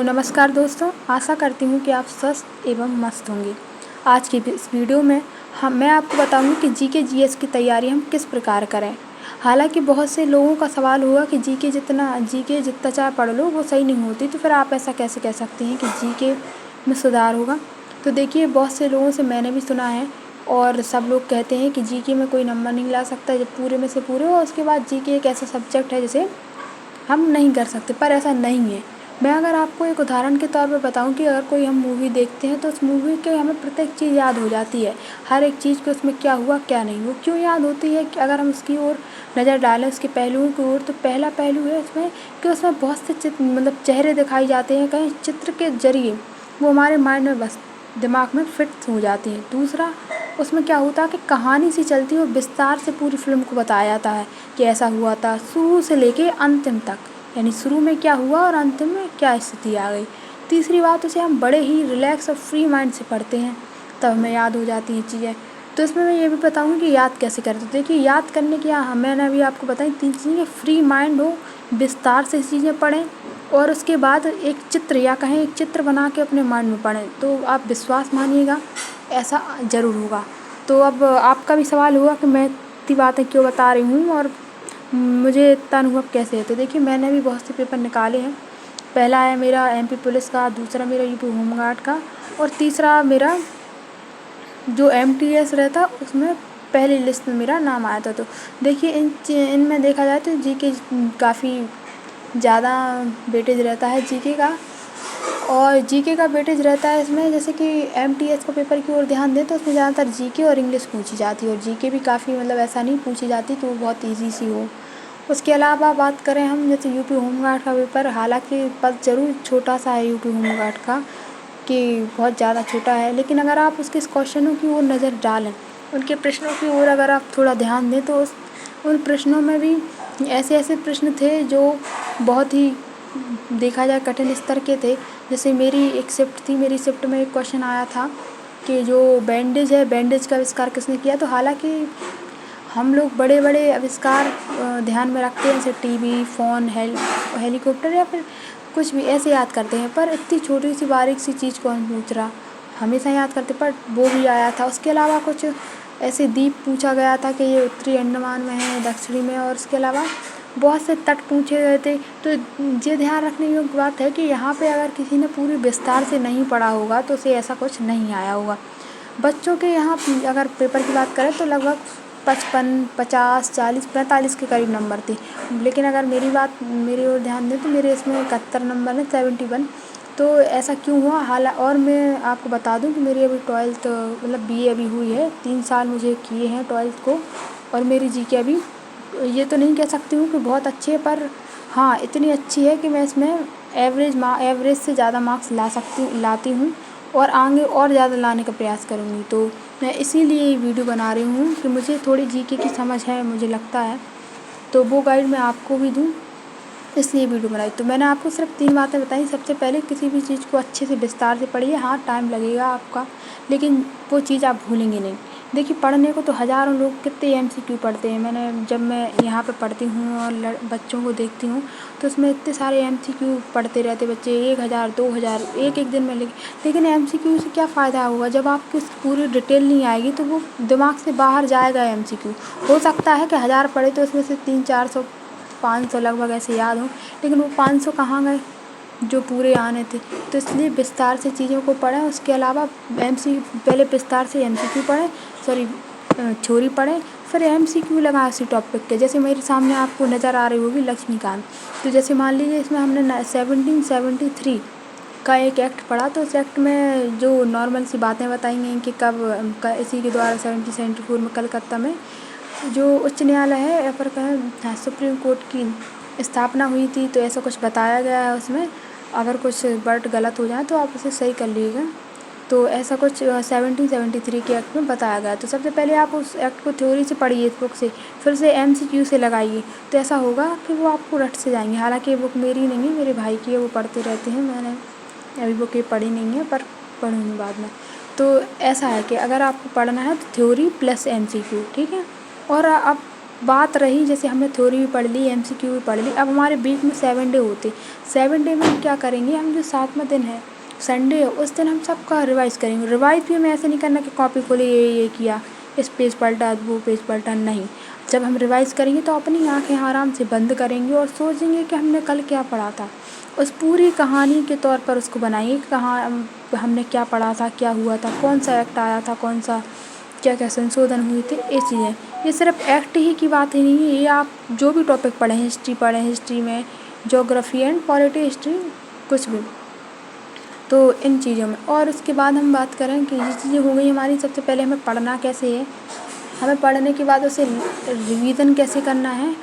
तो नमस्कार दोस्तों, आशा करती हूँ कि आप स्वस्थ एवं मस्त होंगे। आज की इस वीडियो में मैं आपको बताऊँगी कि जीके जीएस की तैयारी हम किस प्रकार करें। हालांकि बहुत से लोगों का सवाल होगा कि जीके जितना चाहे पढ़ लो वो सही नहीं होती, तो फिर आप ऐसा कैसे कह सकते हैं कि जीके में सुधार होगा। तो देखिए, बहुत से लोगों से मैंने भी सुना है और सब लोग कहते हैं कि जीके में कोई नंबर नहीं ला सकता जब पूरे में से पूरे, और उसके बाद जीके एक ऐसा सब्जेक्ट है जिसे हम नहीं कर सकते, पर ऐसा नहीं है। मैं अगर आपको एक उदाहरण के तौर पर बताऊं कि अगर कोई हम मूवी देखते हैं तो उस मूवी के हमें प्रत्येक चीज़ याद हो जाती है, हर एक चीज़ कि उसमें क्या हुआ क्या नहीं। वो क्यों याद होती है कि अगर हम उसकी ओर नज़र डालें, उसके पहलुओं की ओर, तो पहला पहलू है इसमें कि उसमें बहुत से चेहरे दिखाई जाते हैं, कहीं चित्र के जरिए वो हमारे माइंड में बस दिमाग में फिट हो जाती है। दूसरा, उसमें क्या होता है कि कहानी सी चलती है और विस्तार से पूरी फिल्म को बताया जाता है कि ऐसा हुआ था शुरू से लेके अंतिम तक, यानी शुरू में क्या हुआ और अंतिम में क्या स्थिति आ गई। तीसरी बात, उसे हम बड़े ही रिलैक्स और फ्री माइंड से पढ़ते हैं, तब हमें याद हो जाती हैं चीज़ें। तो इसमें मैं ये भी बताऊँगी कि याद कैसे करें। तो देखिए, याद करने की मैंने अभी आपको बताई 3 चीज़ें। फ्री माइंड हो, विस्तार से चीज़ें पढ़ें, और उसके बाद एक चित्र या कहें एक चित्र बना के अपने माइंड में पढ़ें, तो आप विश्वास मानिएगा ऐसा ज़रूर होगा। तो अब आपका भी सवाल होगा कि मैं इतनी बातें क्यों बता रही हूँ और मुझे इतना अनुभव कैसे है। तो देखिए, मैंने भी बहुत से पेपर निकाले हैं। पहला है मेरा एमपी पुलिस का, दूसरा मेरा यूपी होमगार्ड का, और तीसरा मेरा जो एमटीएस रहता उसमें पहली लिस्ट में मेरा नाम आया था। तो देखिए, इनमें देखा जाए तो जीके काफ़ी ज़्यादा वेटेज रहता है जीके का, और जीके का वेटेज रहता है इसमें। जैसे कि एमटीएस का पेपर की ओर ध्यान दें तो उसमें ज़्यादातर जीके और इंग्लिश पूछी जाती है, और जीके भी काफ़ी ऐसा नहीं पूछी जाती कि वो बहुत ईजी सी हो। उसके अलावा बात करें हम, जैसे यूपी होमगार्ड का पेपर, हालांकि पद ज़रूर छोटा सा है यूपी होमगार्ड का, कि बहुत ज़्यादा छोटा है, लेकिन अगर आप उसके क्वेश्चनों की ओर नज़र डालें, उनके प्रश्नों की ओर अगर आप थोड़ा ध्यान दें, तो उन प्रश्नों में भी ऐसे ऐसे प्रश्न थे जो बहुत ही देखा जाए कठिन स्तर के थे। जैसे मेरी एक शिफ्ट थी, मेरी शिफ्ट में एक क्वेश्चन आया था कि जो बैंडेज है, बैंडेज का आविष्कार किसने किया। तो हालांकि हम लोग बड़े बड़े आविष्कार ध्यान में रखते हैं, जैसे टीवी, फ़ोन, हेलीकॉप्टर या फिर कुछ भी ऐसे याद करते हैं, पर इतनी छोटी सी बारीक सी चीज़ कौन पूछ रहा, हमेशा याद करते, पर वो भी आया था। उसके अलावा कुछ ऐसे द्वीप पूछा गया था कि ये उत्तरी अंडमान में है, दक्षिणी में, और उसके अलावा बहुत से तट पूछे गए थे। तो ये ध्यान रखने योग्य बात है कि यहाँ पे अगर किसी ने पूरी विस्तार से नहीं पढ़ा होगा तो उसे ऐसा कुछ नहीं आया होगा। बच्चों के यहाँ अगर पेपर की बात करें तो लगभग 55, 50, 40, 45 के करीब नंबर थे, लेकिन अगर मेरी ओर ध्यान दें तो मेरे इसमें 71 नंबर है, 71। तो ऐसा क्यों हुआ? और मैं आपको बता दूं कि मेरी अभी 12th बीए अभी हुई है, 3 साल मुझे किए हैं 12th को, और मेरी जीके अभी ये तो नहीं कह सकती हूँ कि बहुत अच्छी है, पर हाँ इतनी अच्छी है कि मैं इसमें एवरेज से ज़्यादा मार्क्स लाती हूँ, और आगे और ज़्यादा लाने का प्रयास करूँगी। तो मैं इसीलिए ये वीडियो बना रही हूँ कि मुझे थोड़ी जीके की समझ है, मुझे लगता है, तो वो गाइड मैं आपको भी दूँ, इसलिए वीडियो बनाई। तो मैंने आपको सिर्फ 3 बातें बताई। सबसे पहले, किसी भी चीज़ को अच्छे से विस्तार से पढ़िए। हाँ, टाइम लगेगा आपका, लेकिन वो चीज़ आप भूलेंगे नहीं। देखिए, पढ़ने को तो हज़ारों लोग कितने एमसीक्यू पढ़ते हैं। जब मैं यहाँ पे पढ़ती हूँ और बच्चों को देखती हूँ तो उसमें इतने सारे एमसीक्यू पढ़ते रहते बच्चे, 1000 2000 एक दिन में। लेकिन एमसीक्यू से क्या फ़ायदा होगा जब आपको पूरी डिटेल नहीं आएगी, तो वो दिमाग से बाहर जाएगा एमसीक्यू। हो सकता है कि 1000 पढ़े तो उसमें से 300-400 500 लगभग ऐसे याद हों, लेकिन वो 500 कहाँ गए जो पूरे आने थे। तो इसलिए विस्तार से चीज़ों को पढ़ें। उसके अलावा पहले विस्तार से एमसीक्यू पढ़ें, थ्योरी पढ़ें, फिर एमसीक्यू लगाएं उसी टॉपिक के। जैसे मेरे सामने आपको नज़र आ रही होगी लक्ष्मीकांत, तो जैसे मान लीजिए इसमें हमने 1773 का एक एक्ट पढ़ा, तो उस एक्ट में जो नॉर्मल सी बातें बताई गई कि इसी के द्वारा 1774 में कलकत्ता में जो उच्च न्यायालय है या फिर कहें सुप्रीम कोर्ट की स्थापना हुई थी। तो ऐसा कुछ बताया गया है उसमें। अगर कुछ वर्ड गलत हो जाए तो आप उसे सही कर लीजिएगा। तो ऐसा कुछ 1773 के एक्ट में बताया गया है। तो सबसे पहले आप उस एक्ट को थ्योरी से पढ़िए, इस बुक से, फिर से एमसीक्यू से लगाइए, तो ऐसा होगा कि वो आपको रट से जाएंगे। हालांकि ये बुक मेरी नहीं है, मेरे भाई की है, वो पढ़ते रहते हैं। मैंने अभी बुक ये पढ़ी नहीं है, पर पढ़ूँगी बाद में। तो ऐसा है कि अगर आपको पढ़ना है तो थ्योरी प्लस एमसीक्यू, ठीक है। और अब बात रही जैसे हमने थ्योरी भी पढ़ ली, MCQ भी पढ़ ली, अब हमारे वीक में 7 डे होते। 7 डे में हम क्या करेंगे, हम जो 7वां दिन है संडे, उस दिन हम सबका रिवाइज़ करेंगे। रिवाइज़ भी हमें ऐसे नहीं करना कि कॉपी खोली ये किया, इस पेज पलटा, वो पेज पलटा, नहीं। जब हम रिवाइज़ करेंगे तो अपनी आँखें आराम से बंद करेंगे और सोचेंगे कि हमने कल क्या पढ़ा था। उस पूरी कहानी के तौर पर उसको बनाइए, कहाँ हमने क्या पढ़ा था, क्या हुआ था, कौन सा एक्ट आया था, कौन सा क्या क्या संशोधन हुए थे, ये चीज़ें। ये सिर्फ एक्ट ही की बात ही नहीं है, ये आप जो भी टॉपिक पढ़ें, हिस्ट्री में, ज्योग्राफी एंड पॉलिटी हिस्ट्री, कुछ भी, तो इन चीज़ों में। और उसके बाद हम बात करें कि ये चीज़ें हो गई हमारी। सबसे पहले हमें पढ़ना कैसे है, हमें पढ़ने के बाद उसे रिवीजन कैसे करना है।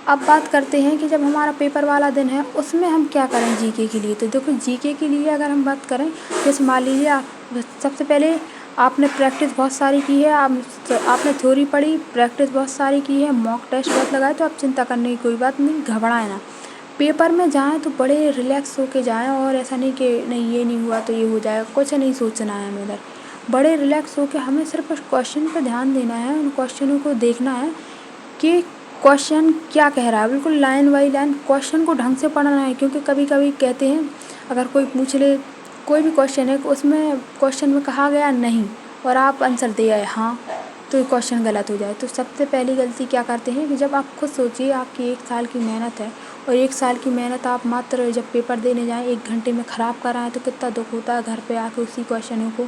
अब बात करते हैं कि जब हमारा पेपर वाला दिन है उसमें हम क्या करें जीके के लिए। तो देखो, जीके के लिए अगर हम बात करें, जैसे मान लीजिए आप सबसे पहले आपने प्रैक्टिस बहुत सारी की है, आपने थ्योरी पढ़ी, प्रैक्टिस बहुत सारी की है, मॉक टेस्ट बहुत लगाए, तो आप चिंता करने की कोई बात नहीं, घबराएं ना। पेपर में जाएं तो बड़े रिलैक्स होके जाएं, और ऐसा नहीं कि नहीं ये नहीं हुआ तो ये हो जाएगा, कुछ नहीं सोचना है हमें। इधर बड़े रिलैक्स होके हमें सिर्फ उस क्वेश्चन पर ध्यान देना है, उन क्वेश्चनों को देखना है कि क्वेश्चन क्या कह रहा है, बिल्कुल लाइन बाई लाइन क्वेश्चन को ढंग से पढ़ना है। क्योंकि कभी कभी कहते हैं, अगर कोई पूछ ले कोई भी क्वेश्चन है, उसमें क्वेश्चन में कहा गया नहीं और आप आंसर दे आए हाँ, तो ये क्वेश्चन गलत हो जाए। तो सबसे पहली गलती क्या करते हैं कि जब आप खुद सोचिए, आपकी 1 साल की मेहनत है, और 1 साल की मेहनत आप मात्र जब पेपर देने जाएँ 1 घंटे में ख़राब कर आएँ, तो कितना दुख होता है। घर पे आके उसी क्वेश्चनों को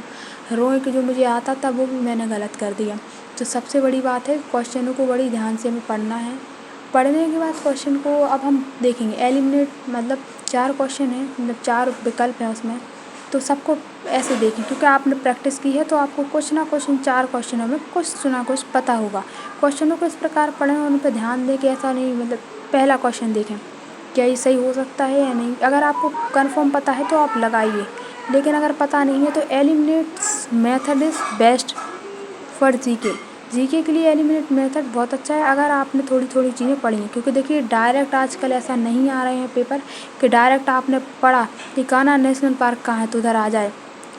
रोएं कि जो मुझे आता था वो भी मैंने गलत कर दिया। तो सबसे बड़ी बात है, क्वेश्चनों को बड़ी ध्यान से हमें पढ़ना है। पढ़ने के बाद क्वेश्चन को अब हम देखेंगे एलिमिनेट, मतलब 4 क्वेश्चन हैं, मतलब 4 विकल्प हैं उसमें, तो सबको ऐसे देखें। क्योंकि आपने प्रैक्टिस की है तो आपको कुछ ना कुछ इन 4 क्वेश्चनों में कुछ ना कुछ पता होगा। क्वेश्चनों को इस प्रकार पढ़ें और उन पर ध्यान दें कि ऐसा नहीं, मतलब पहला क्वेश्चन देखें क्या ये सही हो सकता है या नहीं। अगर आपको कन्फर्म पता है तो आप लगाइए, लेकिन अगर पता नहीं है तो eliminate method is best for GK के लिए एलिमिनेट मेथड बहुत अच्छा है, अगर आपने थोड़ी थोड़ी चीज़ें पढ़ी हैं। क्योंकि देखिए, डायरेक्ट आजकल ऐसा नहीं आ रहे हैं पेपर कि डायरेक्ट आपने पढ़ा कि कान्हा नेशनल पार्क कहाँ है तो उधर आ जाए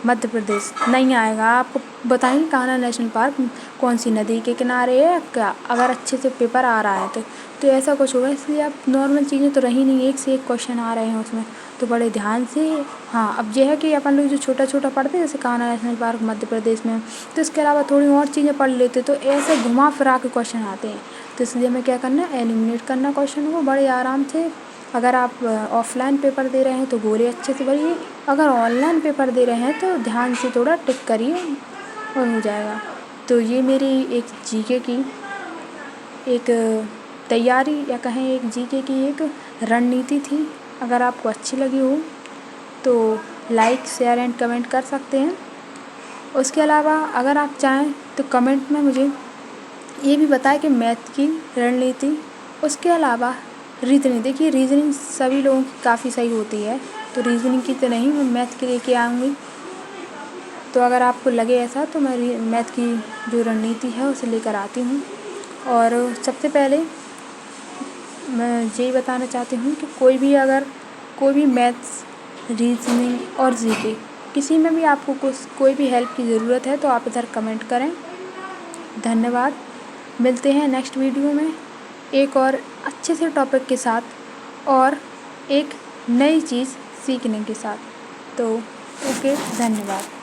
मध्य प्रदेश, नहीं आएगा। आपको बताएंगे कान्हा नेशनल पार्क कौन सी नदी के किनारे है क्या, अगर अच्छे से पेपर आ रहा है तो ऐसा कुछ होगा। इसलिए आप नॉर्मल चीज़ें तो रही नहीं, एक से एक क्वेश्चन आ रहे हैं उसमें, तो बड़े ध्यान से। हाँ, अब यह है कि अपन लोग जो छोटा छोटा पढ़ते हैं, जैसे कान्हा नेशनल पार्क मध्य प्रदेश में, तो इसके अलावा थोड़ी और चीज़ें पढ़ लेते तो ऐसे घुमा फिरा के क्वेश्चन आते हैं। तो इसलिए हमें क्या करना है, एलिमिनेट करना क्वेश्चन को बड़े आराम से। अगर आप ऑफलाइन पेपर दे रहे हैं तो गोले अच्छे से भरिए, अगर ऑनलाइन पेपर दे रहे हैं तो ध्यान से थोड़ा टिक करिए और हो जाएगा। तो ये मेरी एक जीके की एक तैयारी, या कहें एक जीके की एक रणनीति थी। अगर आपको अच्छी लगी हो तो लाइक, शेयर एंड कमेंट कर सकते हैं। उसके अलावा अगर आप चाहें तो कमेंट में मुझे ये भी बताएं कि मैथ की रणनीति, उसके अलावा रीजनिंग। देखिए, रीजनिंग सभी लोगों की काफ़ी सही होती है, तो रीजनिंग की तो नहीं, मैं मैथ के लेके आऊँगी। तो अगर आपको लगे ऐसा तो मैं मैथ की जो रणनीति है उसे लेकर आती हूँ। और सबसे पहले मैं यही बताना चाहती हूँ कि कोई भी मैथ्स, रीजनिंग और जीके किसी में भी आपको कोई भी हेल्प की ज़रूरत है तो आप इधर कमेंट करें। धन्यवाद। मिलते हैं नेक्स्ट वीडियो में एक और अच्छे से टॉपिक के साथ और एक नई चीज़ सीखने के साथ। तो ओके, धन्यवाद।